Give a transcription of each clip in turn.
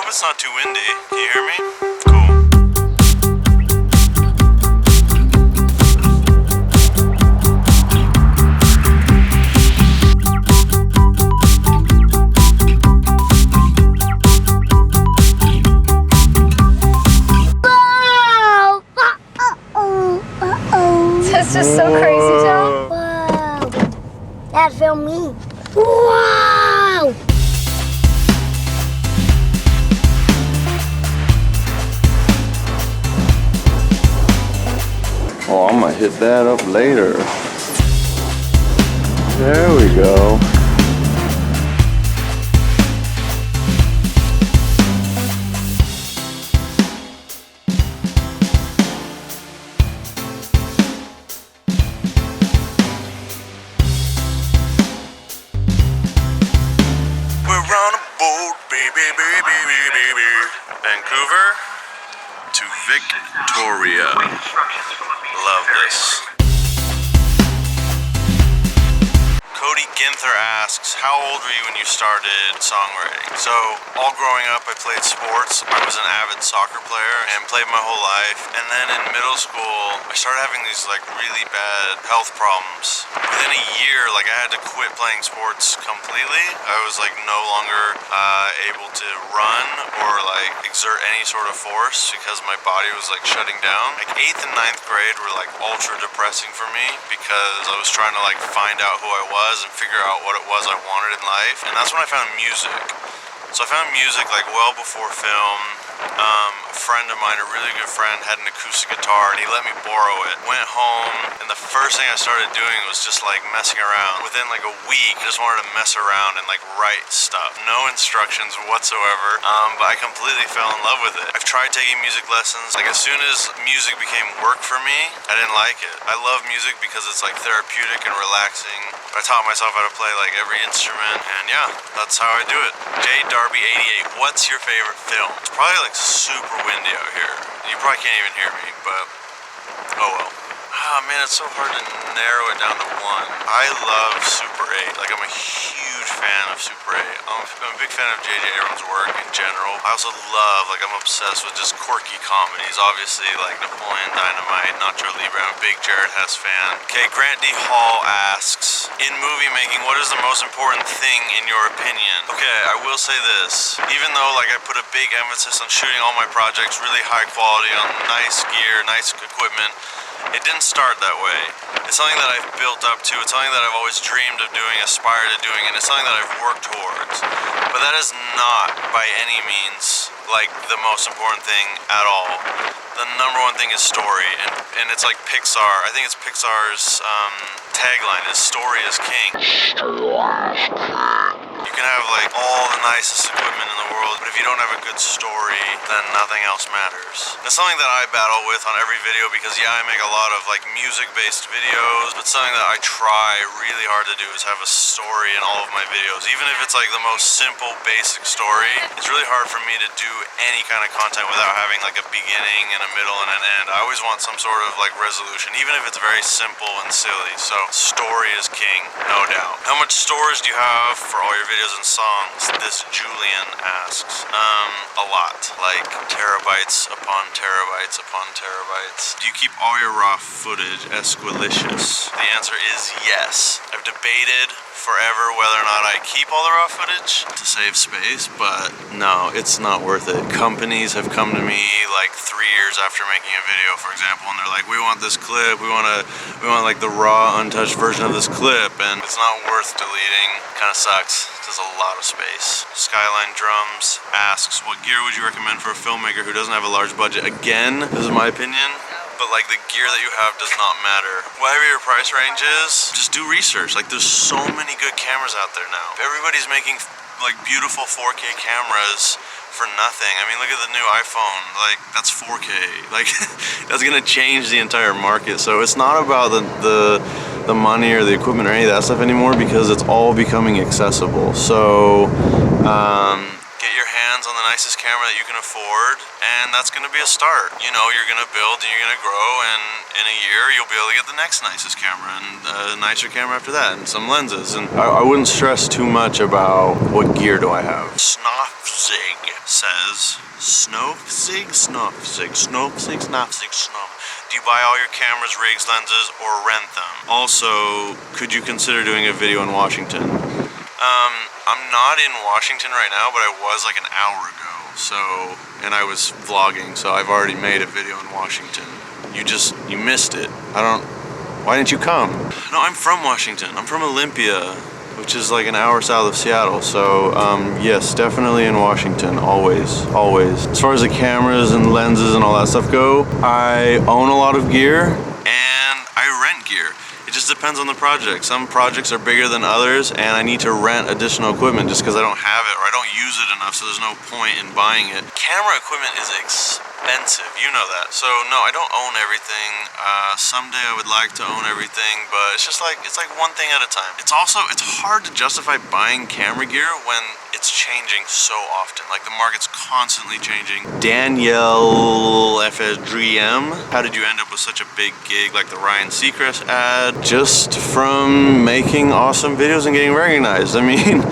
hope it's not too windy. Can you hear me? Cool. That's just so crazy, Joe. Whoa. That filmed me. Wow! Oh, I'm gonna hit that up later. There we go. We're on a boat, baby, baby, baby, baby. Vancouver to Victoria. Love this. Cody Ginther asks, how old were you when you started songwriting? So, all growing up, I played sports. I was an avid soccer player and played my whole life. And then in middle school, I started having these like really bad health problems. Within a year, like I had to quit playing sports completely. I was like no longer able to run or like exert any sort of force because my body was like shutting down. Like 8th and 9th grade were like ultra depressing for me because I was trying to like find out who I was and figure out what it was I wanted in life. And that's when I found music. So I found music like well before film. A friend of mine, a really good friend, had an acoustic guitar and he let me borrow it. Went home and the first thing I started doing was just like messing around. Within like a week, I just wanted to mess around and like write stuff. No instructions whatsoever, but I completely fell in love with it. I've tried taking music lessons. Like as soon as music became work for me, I didn't like it. I love music because it's like therapeutic and relaxing. I taught myself how to play like every instrument and yeah, that's how I do it. J Darby 88, what's your favorite film? It's probably like super windy out here. You probably can't even hear me, but oh well. Ah man, it's so hard to narrow it down to one. I love Super 8. Like I'm a huge fan of Super 8. I'm a big fan of J.J. Abrams' work in general. I also love, like I'm obsessed with just quirky comedies. Obviously like Napoleon Dynamite, Nacho Libre. I'm a big Jared Hess fan. Okay, Grant D. Hall asks, in movie making, what is the most important thing in your opinion? Okay, I will say this. Even though like I put a big emphasis on shooting all my projects really high quality on nice gear, nice equipment, it didn't start that way. It's something that I've built up to. It's something that I've always dreamed of doing, aspired to doing, and it's something that I've worked towards. But that is not by any means like the most important thing at all. The number one thing is story, and it's like Pixar. I think it's Pixar's tagline is story is king. You can have like all the nicest equipment in the world, but if you don't have a good story, then nothing else matters. That's something that I battle with on every video because yeah, I make a lot of like music-based videos, but something that I try really hard to do is have a story in all of my videos. Even if it's like the most simple, basic story, it's really hard for me to do any kind of content without having like a beginning and a middle and an end. I always want some sort of like resolution, even if it's very simple and silly. So story is king, no doubt. How much storage do you have for all your videos and songs? This Julian asks. A lot. Like terabytes upon terabytes upon terabytes. Do you keep all your raw footage Esquilicious? The answer is yes. I've debated forever whether or not I keep all the raw footage to save space, but no, it's not worth it. Companies have come to me like 3 years after making a video, for example, and they're like, we want this clip, we want like the raw, untouched version of this clip, and it's not worth deleting. Kind of sucks. There's a lot of space. Skyline Drums asks, what gear would you recommend for a filmmaker who doesn't have a large budget? Again, this is my opinion, but like the gear that you have does not matter. Whatever your price range is, just do research. Like there's so many good cameras out there now. Everybody's making like beautiful 4K cameras for nothing. I mean, look at the new iPhone. Like that's 4K. Like that's gonna change the entire market. So it's not about the money or the equipment or any of that stuff anymore because it's all becoming accessible. So get your hands on the nicest camera that you can afford, and that's gonna be a start. You know, you're gonna build and you're gonna grow, and in a year you'll be able to get the next nicest camera and a nicer camera after that, and some lenses. And I wouldn't stress too much about what gear do I have. Snofzig says, Snow. Do you buy all your cameras, rigs, lenses, or rent them? Also, could you consider doing a video in Washington? I'm not in Washington right now, but I was like an hour ago. So, and I was vlogging, so I've already made a video in Washington. You missed it. Why didn't you come? No, I'm from Washington. I'm from Olympia, which is like an hour south of Seattle. So, yes, definitely in Washington, always, always. As far as the cameras and lenses and all that stuff go, I own a lot of gear and I rent gear. It just depends on the project. Some projects are bigger than others and I need to rent additional equipment just because I don't have it or I don't use it enough, so there's no point in buying it. Camera equipment is expensive, you know that. So no, I don't own everything. Someday I would like to own everything, but it's like one thing at a time. It's hard to justify buying camera gear when it's changing so often. Like the market's constantly changing. Danielle FS3M, how did you end up with such a big gig like the Ryan Seacrest ad? Just from making awesome videos and getting recognized. I mean,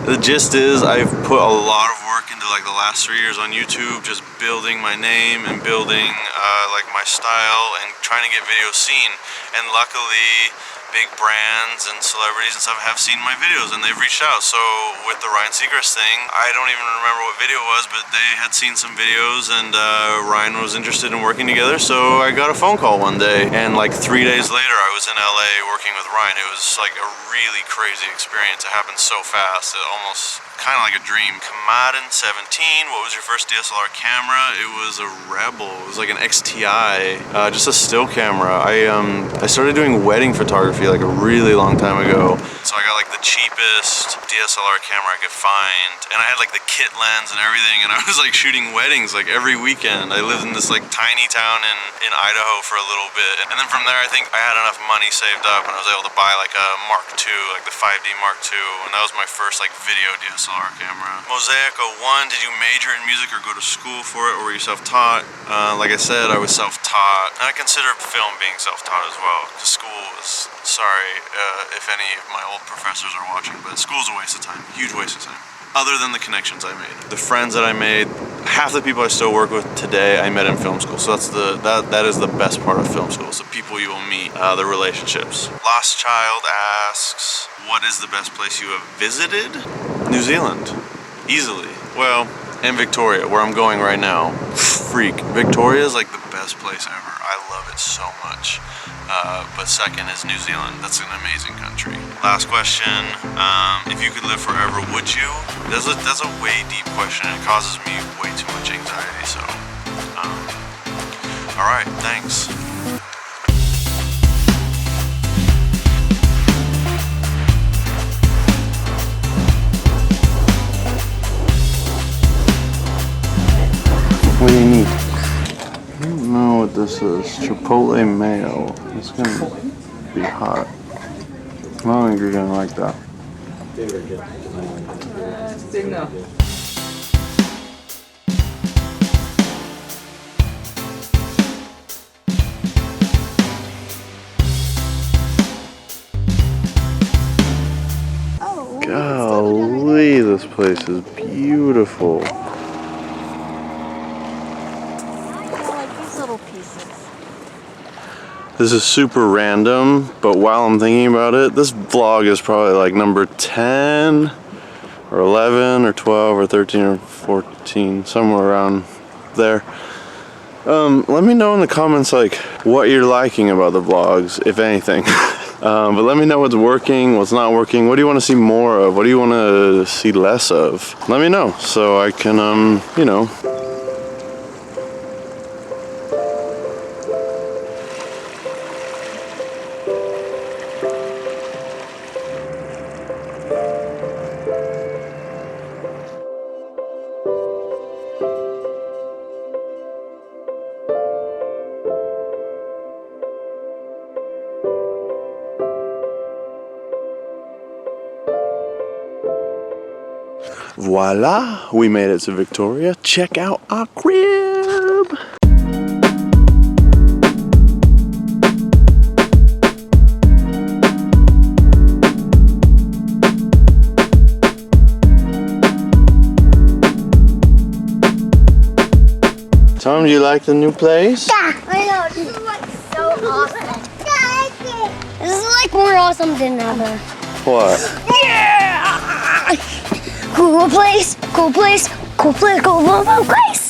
the gist is I've put a lot of work into like the last 3 years on YouTube, just building my name and building like my style and trying to get videos seen. And luckily, big brands and celebrities and stuff have seen my videos and they've reached out. So with the Ryan Seacrest thing, I don't even remember what video it was, but they had seen some videos and Ryan was interested in working together. So I got a phone call one day and like 3 days later I was in LA working with Ryan. It was like a really crazy experience. It happened so fast. It almost kind of like a dream. Kamadan 17, what was your first DSLR camera? It was a Rebel. It was like an XTI, just a still camera. I started doing wedding photography like a really long time ago. So I got like the cheapest DSLR camera I could find. And I had like the kit lens and everything. And I was like shooting weddings like every weekend. I lived in this like tiny town in Idaho for a little bit. And then from there, I think I had enough money saved up and I was able to buy like a Mark II, like the 5D Mark II. And that was my first like video DSLR camera. Mosaic 01, did you major in music or go to school for it, or were you self-taught? Like I said, I was self-taught. And I consider film being self-taught as well, because school is, sorry if any of my old professors are watching, but school's a waste of time, huge waste of time. Other than the connections I made. The friends that I made, half the people I still work with today, I met in film school. So that is the best part of film school. It's the people you will meet, the relationships. Lost Child asks, what is the best place you have visited? New Zealand, easily. Well, and Victoria, where I'm going right now. Freak, Victoria is like the best place ever. I love it so much. But second is New Zealand. That's an amazing country. Last question, if you could live forever, would you? That's a way deep question. It causes me way too much anxiety, so. All right, thanks. What do you need? I don't know what this is. Chipotle mayo. It's gonna be hot. I don't think you're gonna like that. No. Golly, this place is beautiful. This is super random, but while I'm thinking about it, this vlog is probably like number 10 or 11 or 12 or 13 or 14, somewhere around there. Let me know in the comments like what you're liking about the vlogs, if anything. But let me know what's working, what's not working. What do you want to see more of? What do you want to see less of? Let me know so I can, you know. Voila, we made it to Victoria. Check out our crib. Tom, do you like the new place? Yeah, I know. This is like so awesome. This is like more awesome than ever. What? Yeah! Cool place, cool place, cool place, cool place.